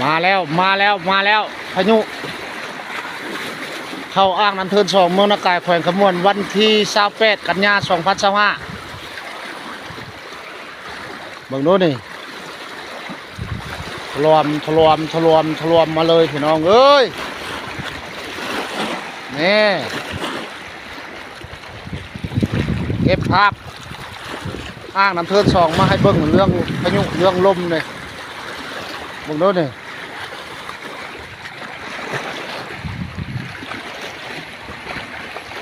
มาแล้วพายุเข้าอ่างน้ำเทิน2เมืองนากายแขวงขมวนวันที่28กันยายน2025เบิ่งดูนี่ถล่มมาเลยพี่น้องเอ้ยนี่เก็บภาพอ่างน้ำเทิน2มาให้เบิ่งเรื่องพายุเรื่องลมนี่เบิ่งดูนี่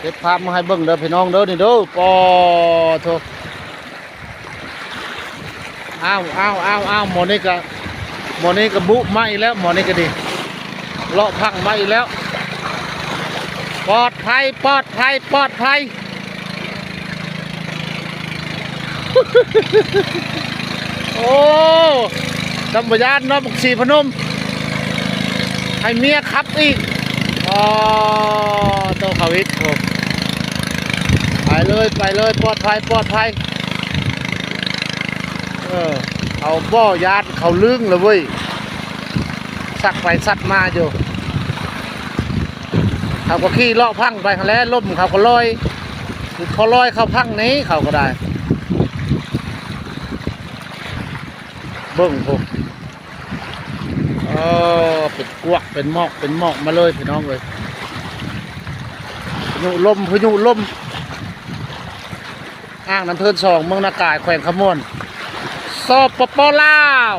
เก็บภาพมาให้เบิ่งเด้อพี่น้องเด้อนี่เด้อปอโถอ้าวหมอนี่ก็บุมาอีกแล้วหมอนี่ก็ดีเลาะพังมาอีกแล้วปลอดภัยโอ้ดำบยานเนาะบุกสีพนมให้เมียขับอีกอ๋อโตเขาวิทย์ไปเลยปลอดภัยเอาบ่อยานเขาลึงเลยเว้ยสักไปสักมาอยู่เขาก็ขี่เลาะพังไปแล้วล่มเขาก็ลอยเขาพังนี้เขาก็ได้เบิ่งพวกเป็นกวกเป็นหมอกมาเลยพี่น้องเลยพายุลมอ่างน้ำเทิน2เมืองนากายแขวงขมวนสปป.ลาว